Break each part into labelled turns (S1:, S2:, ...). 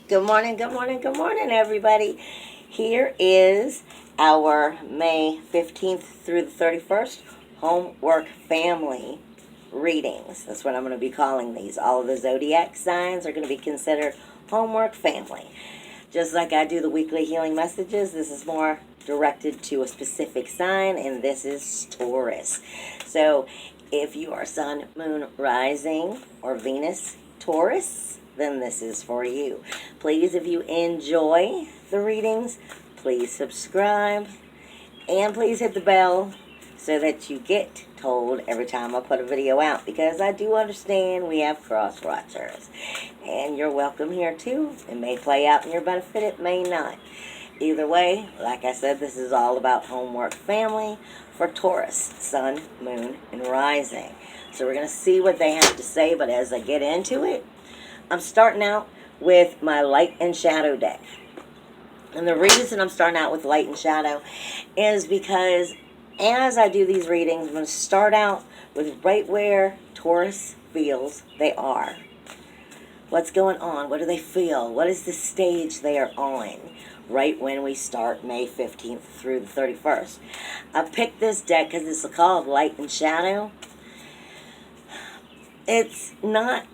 S1: Good morning, good morning, good morning, everybody. Here is our May 15th through the 31st homework family readings. That's what I'm going to be calling these. All of the zodiac signs are going to be considered homework family. Just like I do the weekly healing messages, this is more directed to a specific sign, and this is Taurus. So if you are Sun, Moon, Rising, or Venus Taurus, then this is for you. Please, if you enjoy the readings, please subscribe, and please hit the bell so that you get told every time I put a video out, because I do understand we have cross watchers, and you're welcome here too. It may play out in your benefit, it may not. Either way, like I said, this is all about homework family for Taurus, Sun, Moon, and Rising. So we're going to see what they have to say, but as I get into it, I'm starting out with my light and shadow deck. And the reason I'm starting out with light and shadow is because as I do these readings, I'm going to start out with right where Taurus feels they are. What's going on? What do they feel? What is the stage they are on right when we start May 15th through the 31st? I picked this deck because it's called Light and Shadow. It's not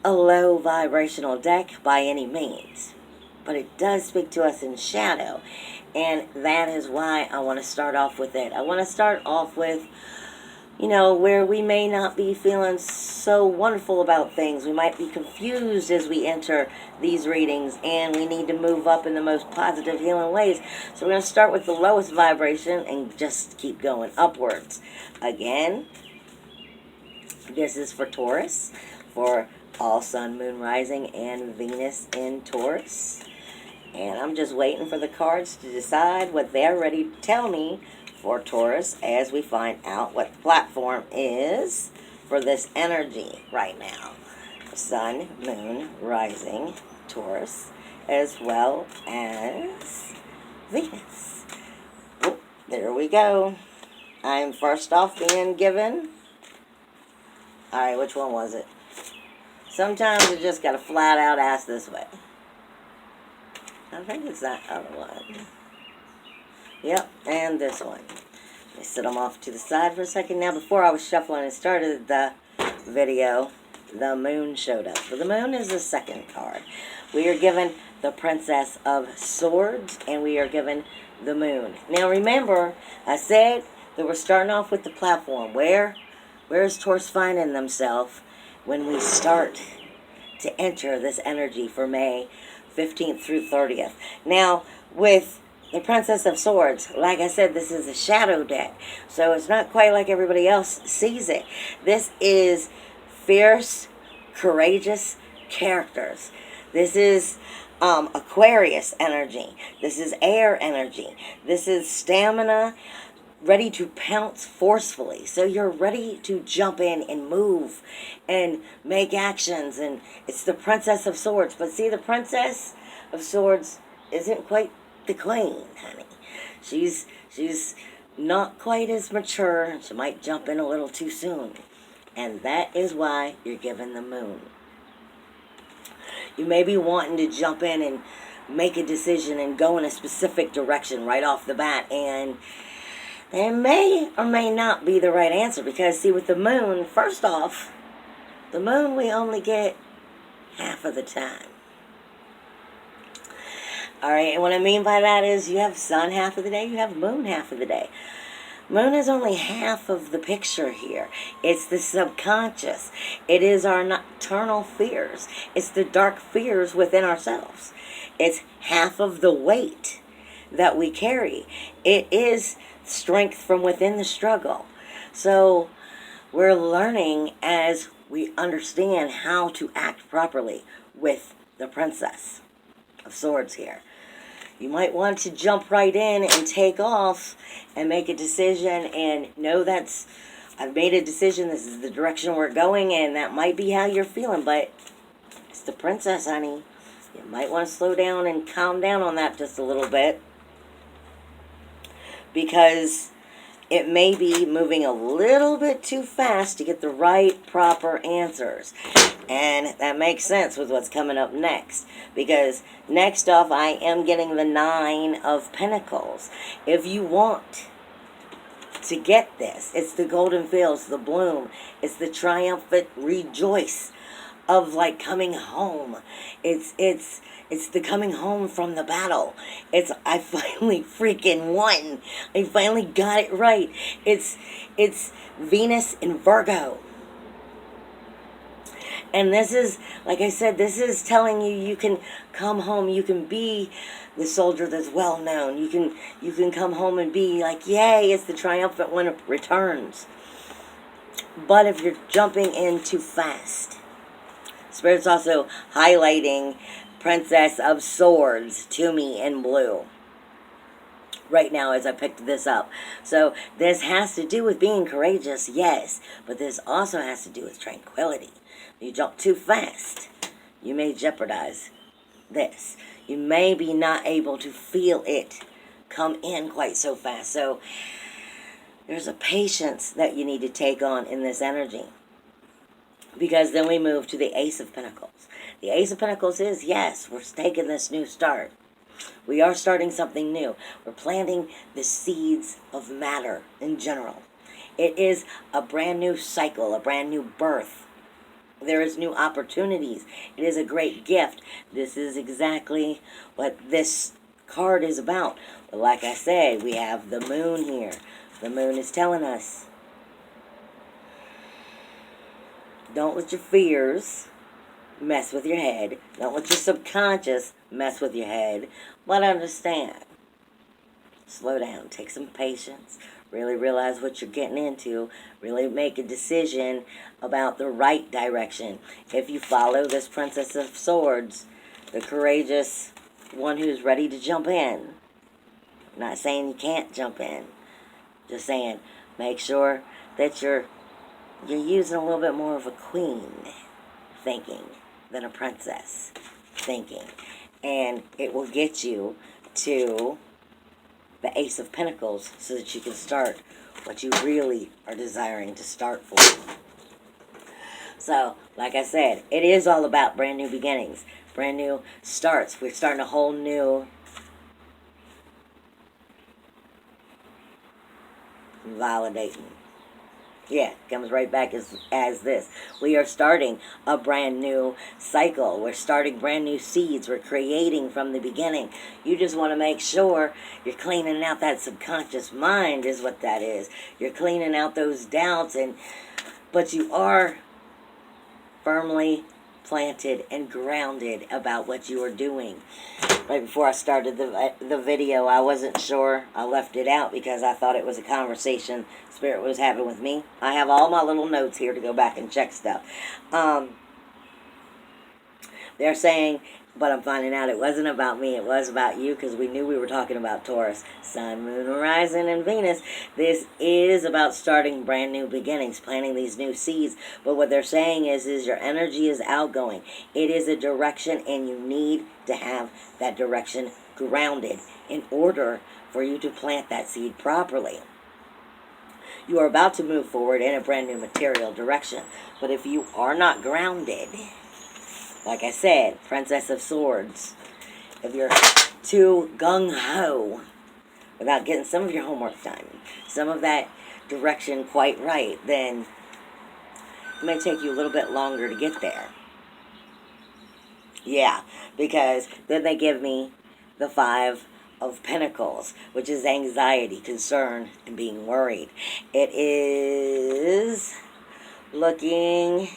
S1: a low vibrational deck by any means, but it does speak to us in shadow, and that is why I want to start off with it. I want to start off with, where we may not be feeling so wonderful about things. We might be confused as we enter these readings, and we need to move up in the most positive healing ways. So we're going to start with the lowest vibration and just keep going upwards. Again, this is for Taurus, for all Sun, Moon, Rising, and Venus in Taurus. And I'm just waiting for the cards to decide what they're ready to tell me for Taurus as we find out what the platform is for this energy right now. Sun, Moon, Rising, Taurus, as well as Venus. Oh, there we go. I'm first off being given... Alright, which one was it? Sometimes you just got to flat out ask this way. I think it's that other one. Yep, and this one. Let me set them off to the side for a second. Now, before I was shuffling and started the video, the moon showed up. So the moon is the second card. We are given the Princess of Swords, and we are given the moon. Now, remember, I said that we're starting off with the platform. Where is Taurus finding themselves when we start to enter this energy for May 15th through 30th. Now, with the Princess of Swords, like I said, this is a shadow deck, so it's not quite like everybody else sees it. This is fierce, courageous characters. This is Aquarius energy. This is air energy. This is stamina, ready to pounce forcefully. So you're ready to jump in and move and make actions. And it's the Princess of Swords. But see, the Princess of Swords isn't quite the queen, honey. She's not quite as mature. She might jump in a little too soon. And that is why you're given the moon. You may be wanting to jump in and make a decision and go in a specific direction right off the bat, and it may or may not be the right answer, because, see, with the moon, first off, the moon we only get half of the time. Alright, and what I mean by that is you have sun half of the day, you have moon half of the day. Moon is only half of the picture here. It's the subconscious. It is our nocturnal fears. It's the dark fears within ourselves. It's half of the weight that we carry. It is strength from within the struggle. So we're learning as we understand how to act properly with the Princess of Swords here. You might want to jump right in and take off and make a decision and know I've made a decision, this is the direction we're going, and that might be how you're feeling, but it's the Princess, honey. You might want to slow down and calm down on that just a little bit, because it may be moving a little bit too fast to get the right, proper answers. And that makes sense with what's coming up next. Because next off, I am getting the Nine of Pentacles. If you want to get this, it's the golden fields, the bloom. It's the triumphant rejoice of like coming home. It's the coming home from the battle. It's I finally freaking won. I finally got it right. It's Venus in Virgo. And this is, like I said, this is telling you you can come home. You can be the soldier that's well known. You can come home and be like, yay, it's the triumphant one returns. But if you're jumping in too fast, Spirit's also highlighting Princess of Swords to me in blue right now as I picked this up. So this has to do with being courageous, yes, but this also has to do with tranquility. You jump too fast, you may jeopardize this. You may be not able to feel it come in quite so fast. So there's a patience that you need to take on in this energy. Because then we move to the Ace of Pentacles. The Ace of Pentacles is, yes, we're taking this new start. We are starting something new. We're planting the seeds of matter in general. It is a brand new cycle, a brand new birth. There is new opportunities. It is a great gift. This is exactly what this card is about. But like I said, we have the moon here. The moon is telling us, don't let your fears mess with your head. Don't let your subconscious mess with your head. But understand. Slow down. Take some patience. Really realize what you're getting into. Really make a decision about the right direction. If you follow this Princess of Swords, the courageous one who's ready to jump in. I'm not saying you can't jump in. Just saying, make sure that you're using a little bit more of a queen thinking than a princess thinking. And it will get you to the Ace of Pentacles so that you can start what you really are desiring to start for. So, like I said, it is all about brand new beginnings, brand new starts. We're starting a whole new validating. Yeah, comes right back as this. We are starting a brand new cycle. We're starting brand new seeds. We're creating from the beginning. You just want to make sure you're cleaning out that subconscious mind is what that is. You're cleaning out those doubts, but you are firmly planted and grounded about what you are doing. Right before I started the video, I wasn't sure. I left it out because I thought it was a conversation Spirit was having with me. I have all my little notes here to go back and check stuff. They're saying, but I'm finding out it wasn't about me. It was about you because we knew we were talking about Taurus. Sun, Moon, Horizon, and Venus. This is about starting brand new beginnings, planting these new seeds. But what they're saying is your energy is outgoing. It is a direction, and you need to have that direction grounded in order for you to plant that seed properly. You are about to move forward in a brand new material direction. But if you are not grounded, like I said, Princess of Swords, if you're too gung-ho without getting some of your homework done, some of that direction quite right, then it may take you a little bit longer to get there. Yeah, because then they give me the Five of Pentacles, which is anxiety, concern, and being worried. It is looking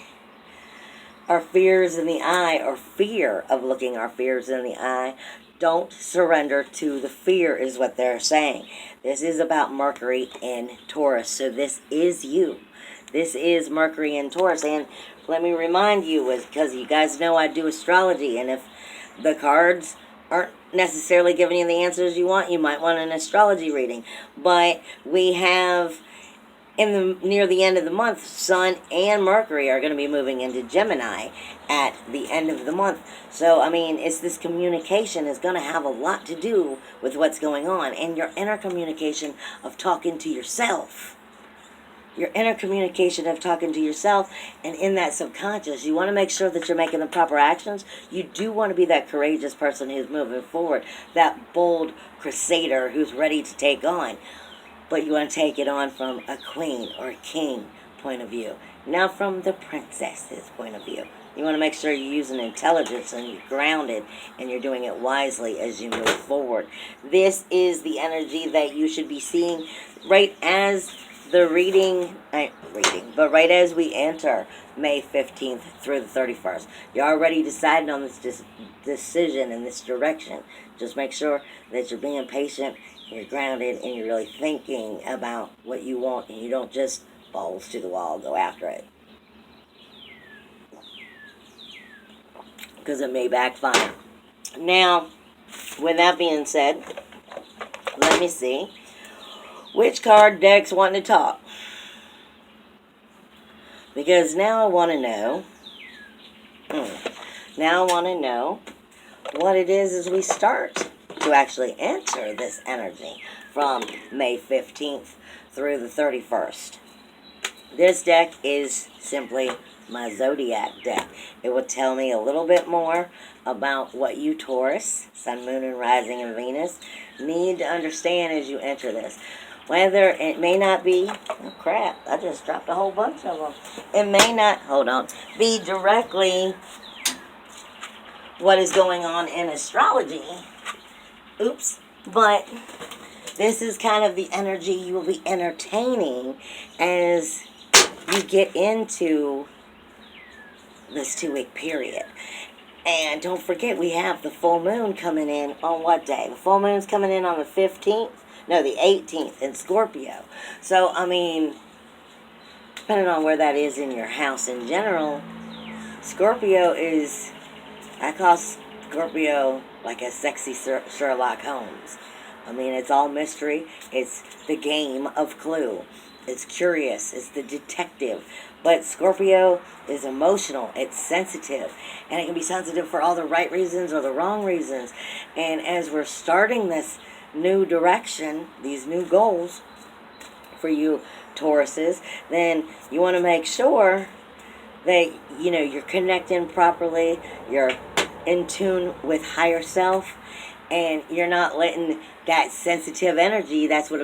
S1: our fears in the eye, or fear of looking our fears in the eye. Don't surrender to the fear is what they're saying. This is about Mercury and Taurus. So this is you. This is Mercury and Taurus. And let me remind you, because you guys know I do astrology, and if the cards aren't necessarily giving you the answers you want, you might want an astrology reading. But we have, near the end of the month, Sun and Mercury are going to be moving into Gemini at the end of the month. So, I mean, it's this communication is going to have a lot to do with what's going on, and your inner communication of talking to yourself. your inner communication of talking to yourself, and in that subconscious, you want to make sure that you're making the proper actions. You do want to be that courageous person who's moving forward, that bold crusader who's ready to take on. But you want to take it on from a queen or a king point of view, not from the princess's point of view. You want to make sure you're using intelligence and you're grounded and you're doing it wisely as you move forward. This is the energy that you should be seeing right as the but right as we enter May 15th through the 31st. You're already decided on this decision in this direction. Just make sure that you're being patient, you're grounded, and you're really thinking about what you want, and you don't just balls to the wall, go after it. Because it may backfire. Now, with that being said, let me see. Which card deck's wanting to talk? Because now I want to know. Now I want to know what it is as we start to actually enter this energy from May 15th through the 31st. This deck is simply my zodiac deck. It will tell me a little bit more about what you, Taurus, Sun, Moon, and Rising in Venus, need to understand as you enter this. Whether it may not be, oh crap, I just dropped a whole bunch of them. It may not, be directly what is going on in astrology. Oops. But this is kind of the energy you will be entertaining as you get into this 2-week period. And don't forget, we have the full moon coming in on what day? The full moon's coming in on the 15th. No, the 18th in Scorpio. So, I mean, depending on where that is in your house in general, Scorpio is, I call Scorpio like a sexy Sherlock Holmes. I mean, it's all mystery. It's the game of Clue. It's curious. It's the detective. But Scorpio is emotional. It's sensitive. And it can be sensitive for all the right reasons or the wrong reasons. And as we're starting this new direction, these new goals for you Tauruses, then you want to make sure that, you're connecting properly, you're in tune with higher self, and you're not letting that sensitive energy, that's what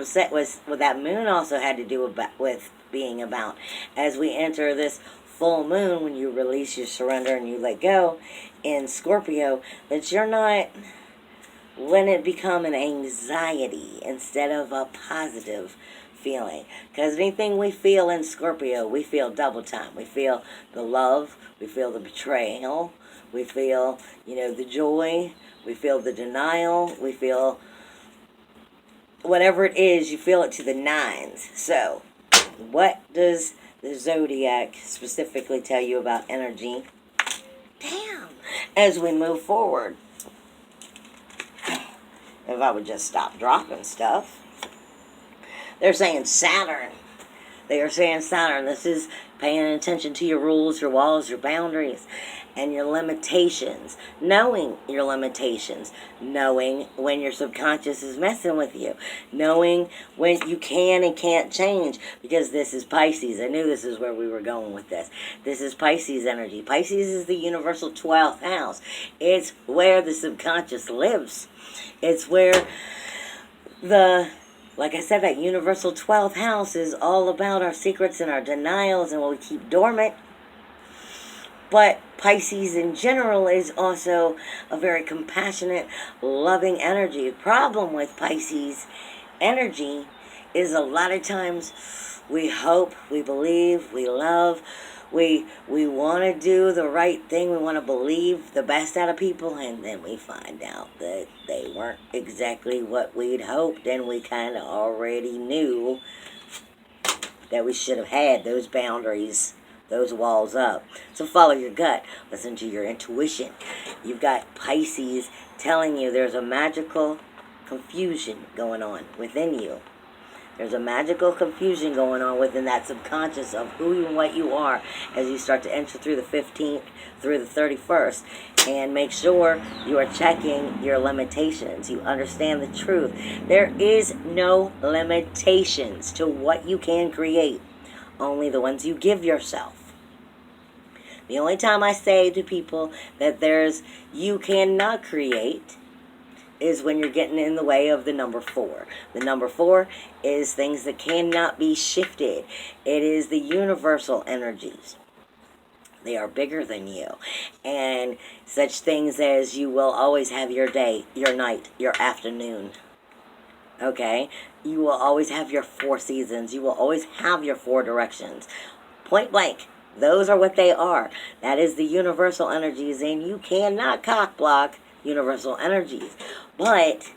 S1: what that moon also had to do with being about. As we enter this full moon, when you release, you surrender, and you let go in Scorpio, that you're not letting it become an anxiety instead of a positive feeling. Because anything we feel in Scorpio, we feel double time. We feel the love, we feel the betrayal, we feel, the joy, we feel the denial, we feel whatever it is, you feel it to the nines. So, what does the zodiac specifically tell you about energy? Damn. As we move forward. If I would just stop dropping stuff. They're saying Saturn. They are saying Saturn. This is paying attention to your rules, your walls, your boundaries, and your limitations. Knowing your limitations. Knowing when your subconscious is messing with you. Knowing when you can and can't change. Because this is Pisces. I knew this is where we were going with this. This is Pisces energy. Pisces is the universal 12th house. It's where the subconscious lives. It's where like I said, that universal 12th house is all about our secrets and our denials and what we keep dormant. But Pisces in general is also a very compassionate, loving energy. The problem with Pisces energy is a lot of times we hope, we believe, we love, we want to do the right thing, we want to believe the best out of people, and then we find out that they weren't exactly what we'd hoped, and we kind of already knew that we should have had those boundaries, those walls up. So follow your gut. Listen to your intuition. You've got Pisces telling you there's a magical confusion going on within you. There's a magical confusion going on within that subconscious of who and what you are as you start to enter through the 15th through the 31st. And make sure you are checking your limitations. You understand the truth. There is no limitations to what you can create. only the ones you give yourself. The only time I say to people that you cannot create is when you're getting in the way of the number 4. The number 4 is things that cannot be shifted. It is the universal energies. They are bigger than you. And such things as you will always have your day, your night, your afternoon. Okay? You will always have your 4 seasons. You will always have your 4 directions. Point blank. Those are what they are. That is the universal energies, and you cannot cock block universal energies. But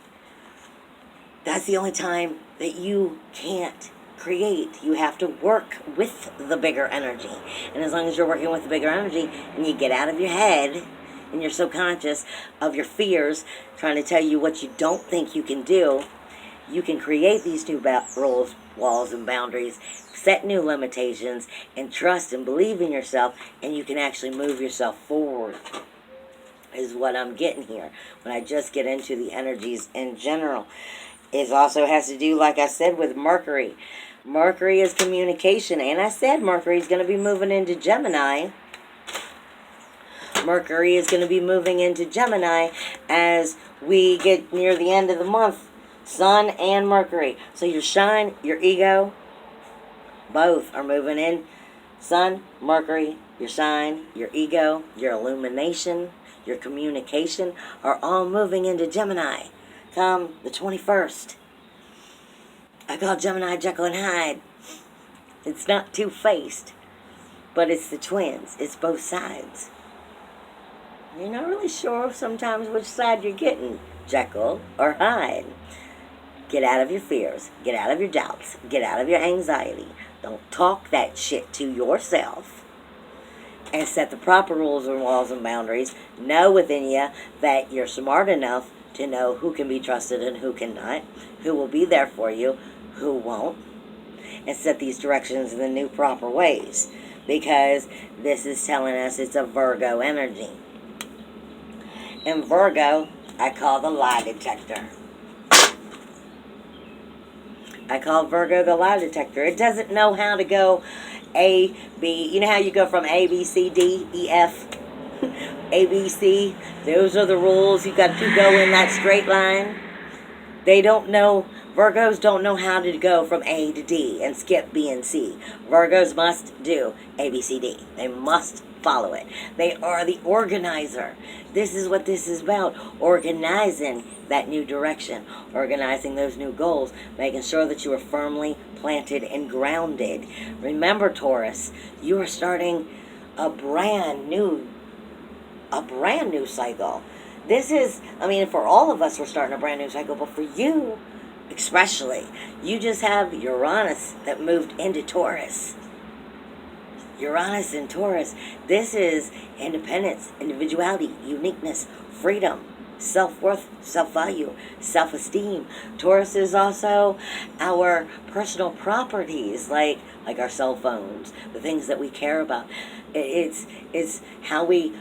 S1: that's the only time that you can't create. You have to work with the bigger energy. And as long as you're working with the bigger energy and you get out of your head and your subconscious of your fears trying to tell you what you don't think you can do, you can create these new rules, walls, and boundaries, set new limitations, and trust and believe in yourself, and you can actually move yourself forward, is what I'm getting here when I just get into the energies in general. It also has to do, like I said, with Mercury. Mercury is communication, and I said Mercury is going to be moving into Gemini. Mercury is going to be moving into Gemini as we get near the end of the month. Sun and Mercury. So your shine, your ego, both are moving in. Sun, Mercury, your shine, your ego, your illumination, your communication are all moving into Gemini come the 21st. I call Gemini Jekyll and Hyde. It's not two-faced, but it's the twins. It's both sides. You're not really sure sometimes which side you're getting, Jekyll or Hyde. Get out of your fears. Get out of your doubts. Get out of your anxiety. Don't talk that shit to yourself. And set the proper rules and walls and boundaries. Know within you that you're smart enough to know who can be trusted and who cannot. Who will be there for you, who won't. And set these directions in the new proper ways. Because this is telling us it's a Virgo energy. And Virgo, I call the lie detector. I call Virgo the lie detector. It doesn't know how to go A, B. You know how you go from A, B, C, D, E, F? A, B, C. Those are the rules. You got to go in that straight line. They don't know. Virgos don't know how to go from A to D and skip B and C. Virgos must do A, B, C, D. They must follow it. They are the organizer. This is what this is about. Organizing that new direction. Organizing those new goals. Making sure that you are firmly planted and grounded. Remember, Taurus, you are starting a brand new cycle. This is, for all of us, we're starting a brand new cycle, but for you, especially, you just have Uranus that moved into Taurus. Uranus in Taurus. This is independence, individuality, uniqueness, freedom, self-worth, self-value, self-esteem. Taurus is also our personal properties, like our cell phones, the things that we care about. It's how we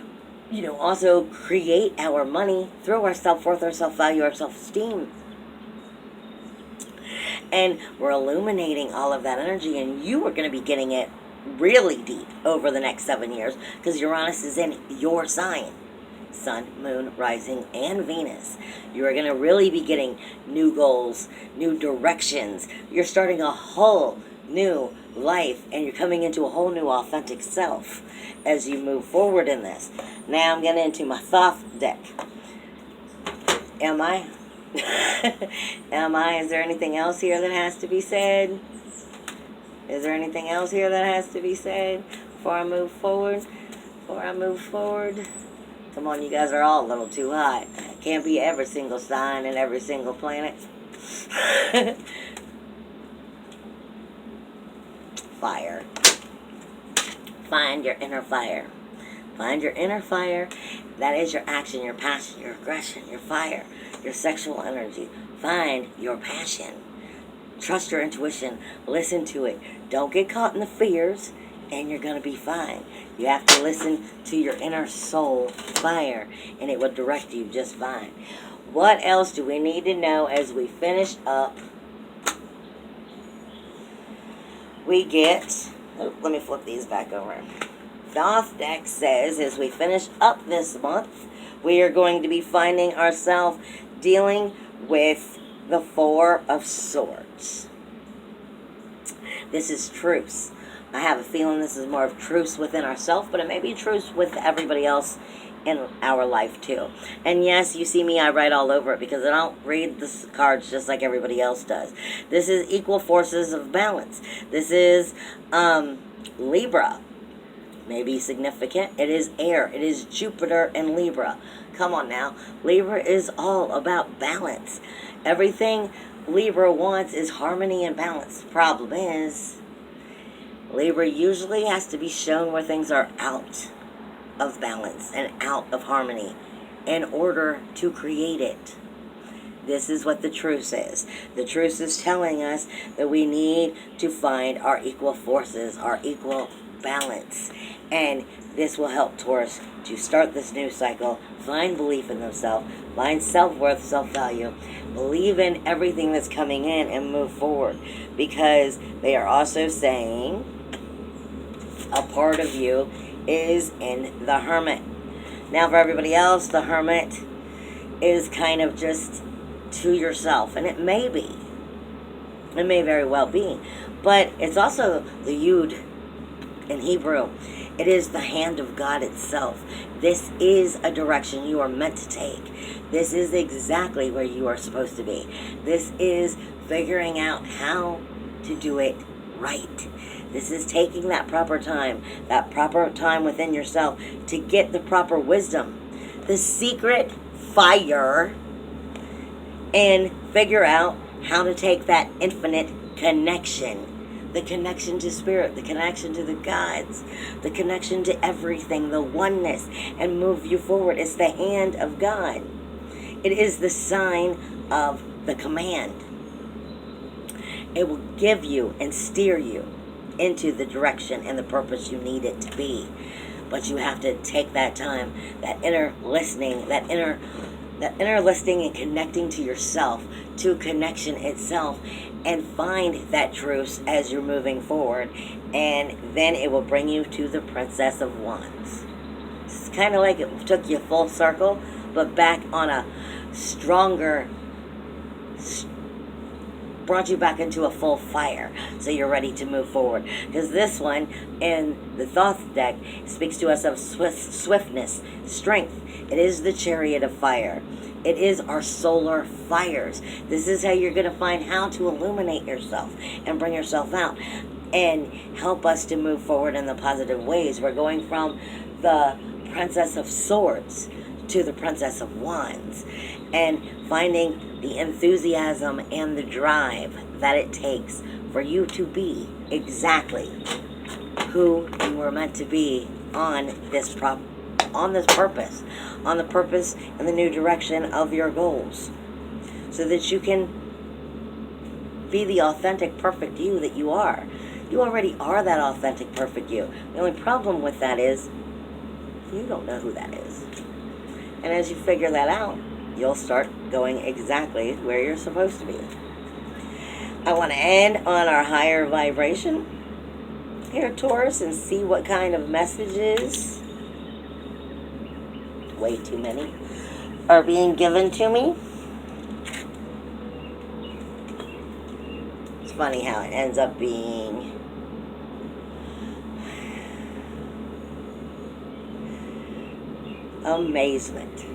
S1: also create our money through our self-worth, our self-value, our self-esteem. And we're illuminating all of that energy, and you are going to be getting it really deep over the next 7 years because Uranus is in your sign. Sun, Moon, Rising, and Venus. You are going to really be getting new goals, new directions. You're starting a whole new life, and you're coming into a whole new authentic self as you move forward in this. Now I'm getting into my Thoth deck. Am I? Am I? Is there anything else here that has to be said? Is there anything else here that has to be said before I move forward? Come on, you guys are all a little too hot. Can't be every single sign and every single planet. Fire. Find your inner fire. Find your inner fire. That is your action, your passion, your aggression, your fire, your sexual energy. Find your passion. Trust your intuition. Listen to it. Don't get caught in the fears, and you're going to be fine. You have to listen to your inner soul fire, and it will direct you just fine. What else do we need to know as we finish up? We get, Let me flip these back over. The off deck says, as we finish up this month, we are going to be finding ourselves dealing with the Four of Swords. This is truce. I have a feeling this is more of truce within ourselves, but it may be truce with everybody else in our life too. And yes, you see me, I write all over it because I don't read the cards just like everybody else does. This is equal forces of balance. This is Libra. May be significant. It is air. It is Jupiter and Libra. Come on now. Libra is all about balance. Everything Libra wants is harmony and balance. Problem is, Libra usually has to be shown where things are out of balance and out of harmony in order to create it. This is what the truce is. The truce is telling us that we need to find our equal forces, our equal balance. And this will help Taurus to start this new cycle, find belief in themselves, find self-worth, self-value, believe in everything that's coming in and move forward. Because they are also saying a part of you is in the Hermit. Now for everybody else, the Hermit is kind of just to yourself. And it may be. It may very well be. But it's also the Yud in Hebrew. It is the hand of God itself. This is a direction you are meant to take. This is exactly where you are supposed to be. This is figuring out how to do it right. This is taking that proper time within yourself to get the proper wisdom, the secret fire, and figure out how to take that infinite connection. The connection to spirit, the connection to the gods, the connection to everything, the oneness, and move you forward. It's the hand of God. It is the sign of the command. It will give you and steer you into the direction and the purpose you need it to be. But you have to take that time, that inner listening, that inner listening and connecting to yourself, to connection itself, and find that truce as you're moving forward. And then it will bring you to the Princess of Wands. It's kind of like it took you full circle, but back on a stronger, brought you back into a full fire, so you're ready to move forward. Because this one in the Thoth deck speaks to us of swiftness, strength. It is the Chariot of Fire. It is our solar fires. This is how you're going to find how to illuminate yourself and bring yourself out and help us to move forward in the positive ways. We're going from the Princess of Swords to the Princess of Wands, and finding the enthusiasm and the drive that it takes for you to be exactly who you were meant to be on this purpose, on the purpose and the new direction of your goals, so that you can be the authentic, perfect you that you are. You already are that authentic, perfect you. The only problem with that is you don't know who that is. And as you figure that out, you'll start going exactly where you're supposed to be. I want to end on our higher vibration here, Taurus, and see what kind of messages, way too many, are being given to me. It's funny how it ends up being amazement.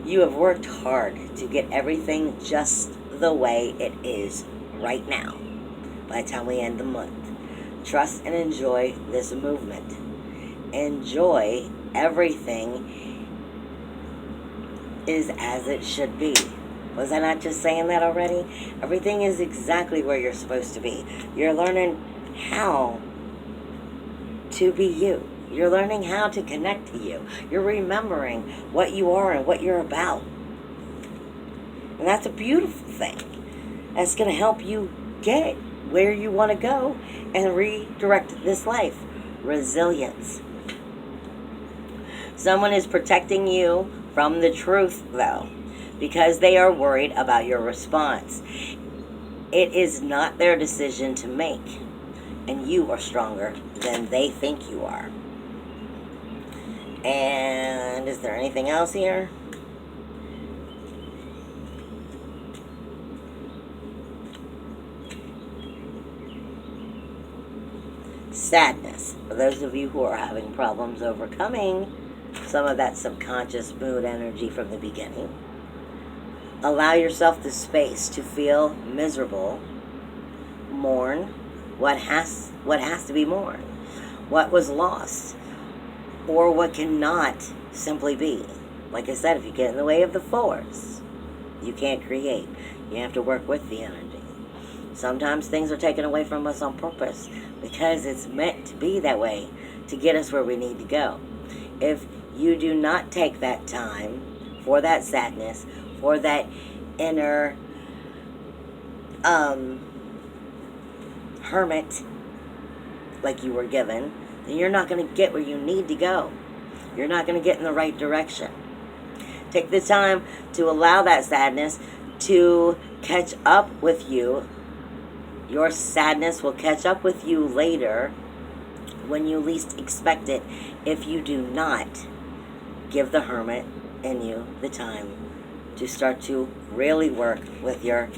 S1: You have worked hard to get everything just the way it is right now by the time we end the month. Trust and enjoy this movement. Enjoy everything is as it should be. Was I not just saying that already? Everything is exactly where you're supposed to be. You're learning how to be you. You're learning how to connect to you. You're remembering what you are and what you're about. And that's a beautiful thing. That's going to help you get where you want to go and redirect this life. Resilience. Someone is protecting you from the truth, though, because they are worried about your response. It is not their decision to make, and you are stronger than they think you are. And is there anything else here? Sadness. For those of you who are having problems overcoming some of that subconscious mood energy from the beginning, allow yourself the space to feel miserable, mourn what has to be mourned, what was lost, or what cannot simply be. Like I said, if you get in the way of the force, you can't create. You have to work with the energy. Sometimes things are taken away from us on purpose because it's meant to be that way to get us where we need to go. If you do not take that time for that sadness, for that inner hermit like you were given, then you're not going to get where you need to go. You're not going to get in the right direction. Take the time to allow that sadness to catch up with you. Your sadness will catch up with you later when you least expect it if you do not give the hermit in you the time to start to really work with your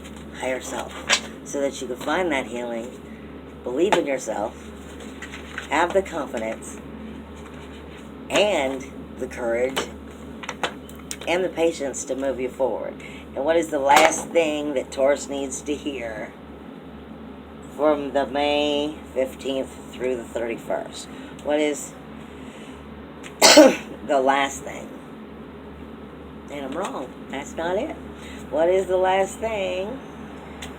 S1: higher self so that you can find that healing, believe in yourself, have the confidence and the courage and the patience to move you forward. And what is the last thing that Taurus needs to hear from the May 15th through the 31st? What is the last thing? And I'm wrong. That's not it. What is the last thing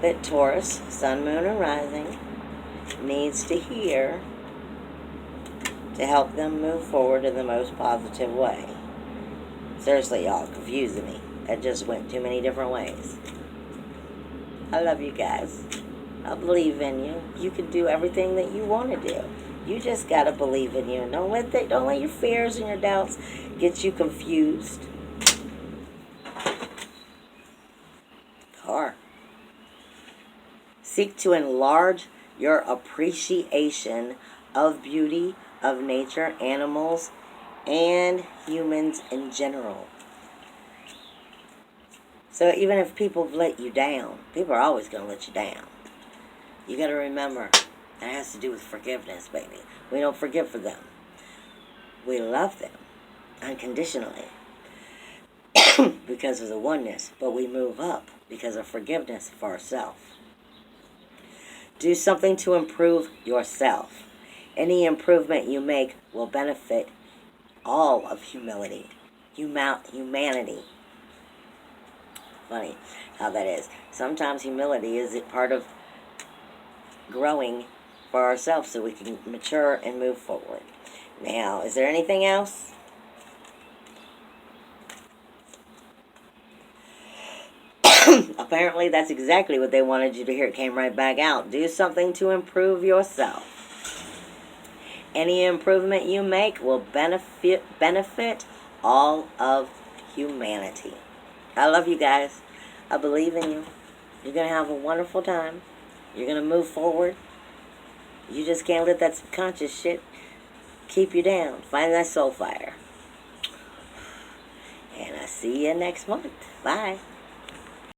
S1: that Taurus, Sun, Moon, and Rising needs to hear to help them move forward in the most positive way? Seriously, y'all, confusing me. That just went too many different ways. I love you guys. I believe in you. You can do everything that you want to do. You just got to believe in you. Don't let your fears and your doubts get you confused. Car. Seek to enlarge your appreciation of beauty, of nature, animals, and humans in general. So even if people let you down, people are always going to let you down. You got to remember, that has to do with forgiveness, baby. We don't forgive for them. We love them unconditionally because of the oneness, but we move up because of forgiveness for ourselves. Do something to improve yourself. Any improvement you make will benefit all of humanity. Funny how that is. Sometimes humility is part of growing for ourselves so we can mature and move forward. Now, is there anything else? Apparently, that's exactly what they wanted you to hear. It came right back out. Do something to improve yourself. Any improvement you make will benefit all of humanity. I love you guys. I believe in you. You're going to have a wonderful time. You're going to move forward. You just can't let that subconscious shit keep you down. Find that soul fire. And I see you next month. Bye.